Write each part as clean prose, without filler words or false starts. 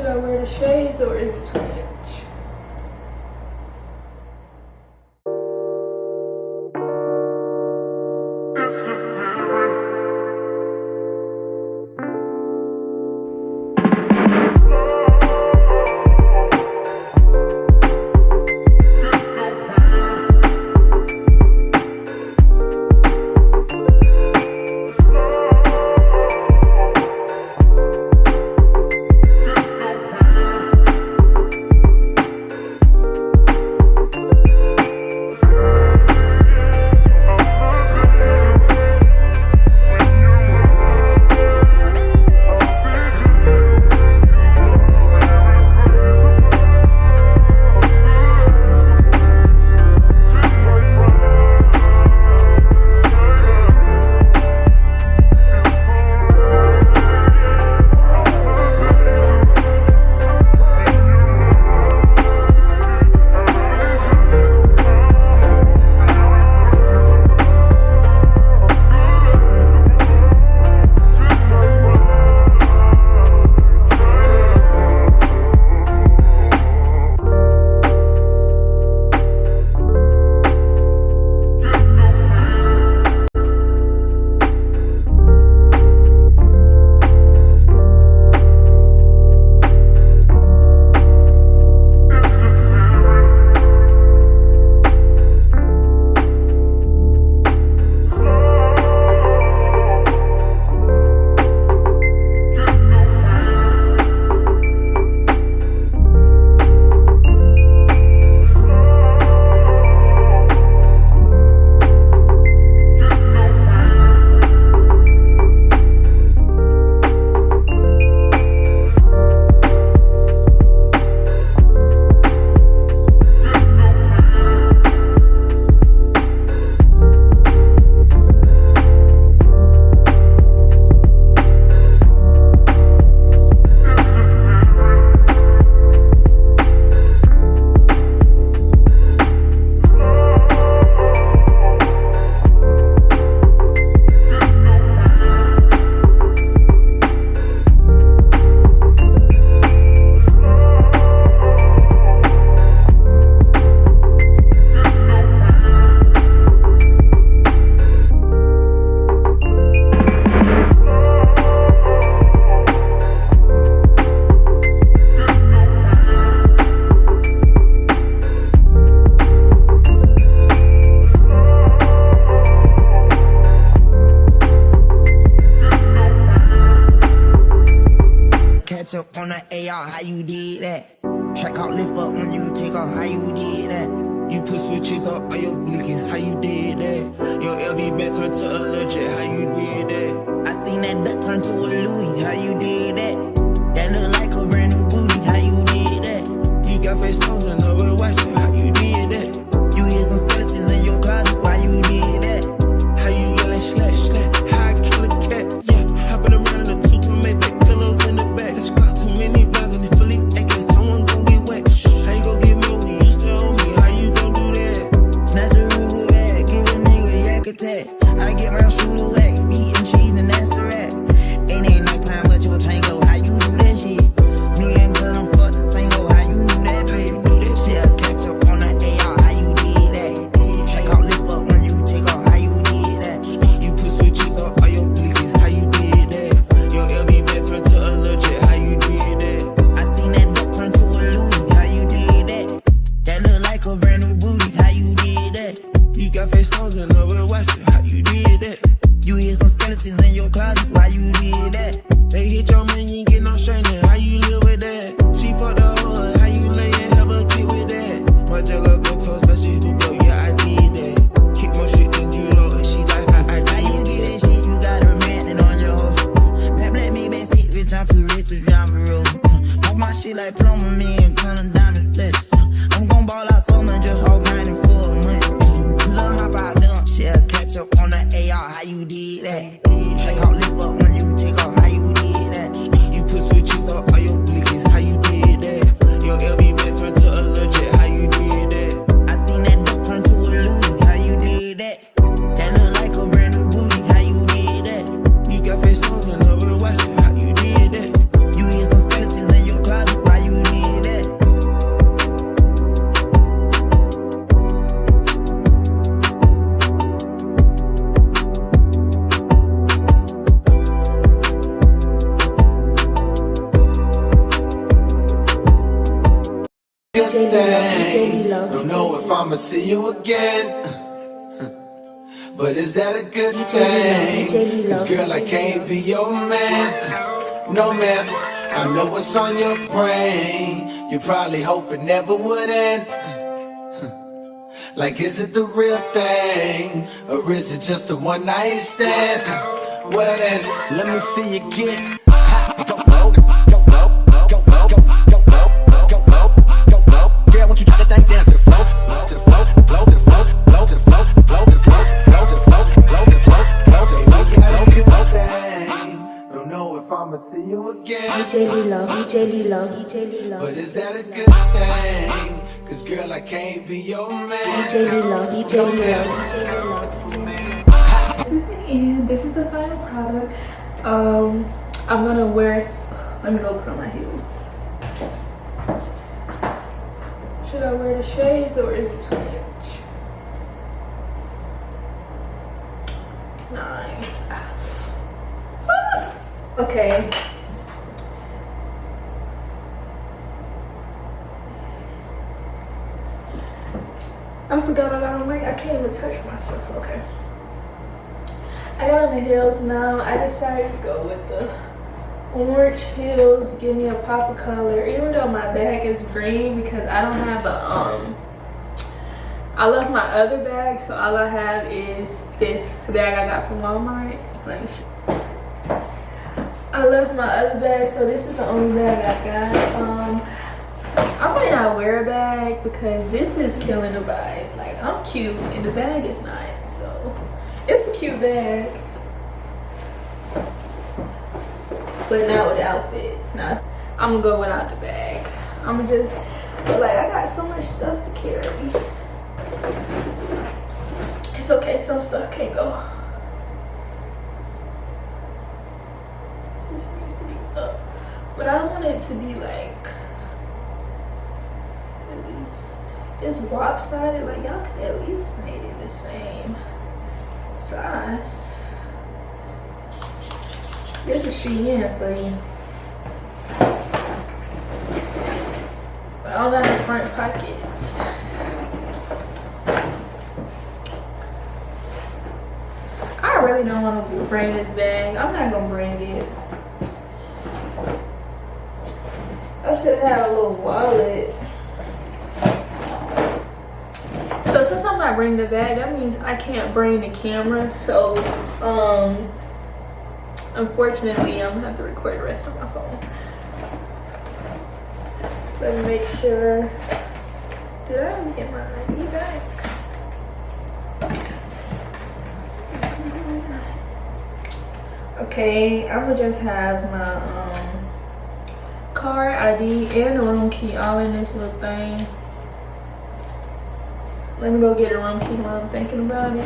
Should I wear the shades or is it 20 inch? Catch up on the AR, how you did that? Track out, lift up when you take off, how you did that? You put switches up on your blinkies, how you did that? Your LV back turned to a legit, how you did that? I seen that duck turn to a Louis, how you did that? That look like a brand new booty, how you did that? You got face stones and over watch you, how you did that? You hit some skeletons in your closet, why you did that? How you yelling slash slash, how I kill a cat, yeah. Hopping around in the two to make back pillows in the back. Too many rounds in the fully AK, someone gon' get wet. How you gon' get me when you still on me? How you gon' do that? Snatch the Ruger bag, give a nigga yak attack. I get my shooter whack, meat and cheese and that's the rat. Ain't nighttime but your tango, how you do that shit? Me good thing. Don't know if I'ma see you again, but is that a good thing? Cause girl, I can't be your man. No man, I know what's on your brain. You probably hope it never would end. Like, is it the real thing, or is it just a one night stand? Well then, let me see you get hot. Go low, go low, go low, go low, go low, go low. Girl, won't you drop that thing down to the floor, to the floor, flow to the floor, flow to the floor, flow to the floor, flow to the floor, flow to the floor, flow to the floor, flow to the floor. Don't know if I'ma see you again, but is that a good thing? Cause girl, I can't be your man. This is the end. This is the final product. I'm gonna wear. Let me go put on my heels. Should I wear the shades or is it 20-inch? 9. Okay. I forgot I got on my. I can't even touch myself. Okay. I got on the heels now. I decided to go with the orange heels to give me a pop of color. Even though my bag is green because I don't have a I left my other bag, so all I have is this bag I got from Walmart. Let me show. I left my other bag, so this is the only bag I got. I might not wear a bag because this is killing the vibe. Like, I'm cute and the bag is not, so it's a cute bag, but not with outfits. Not. I'm gonna go without the bag. I'm gonna just, but like, I got so much stuff to carry. It's okay, some stuff can't go. This needs to be up, but I want it to be like, it's lopsided. Like, y'all could at least make it the same size. This is Shein for you. But I don't got the front pockets. I really don't want to bring this bag. I'm not gonna bring it. I should have a little wallet. So since I'm not bringing the bag, that means I can't bring the camera. So unfortunately, I'm gonna have to record the rest on my phone. Let me make sure. Did I even get my ID back? Okay, I'm gonna just have my card, ID, and the room key all in this little thing. Let me go get a room key while I'm thinking about it.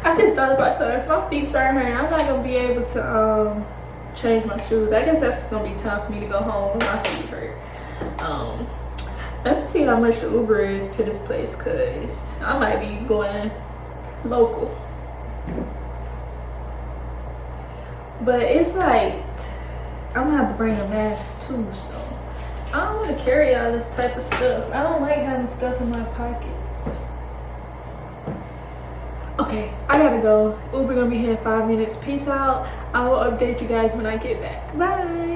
I just thought about something. If my feet start hurting, I'm not gonna be able to change my shoes. I guess that's gonna be time for me to go home when my feet hurt. Let me see how much the Uber is to this place, cause I might be going local. But it's like, I'm gonna have to bring a mask too, so I don't want to carry all this type of stuff. I don't like having stuff in my pockets. Okay, I gotta go. Uber gonna be here in 5 minutes. Peace out. I will update you guys when I get back. Bye.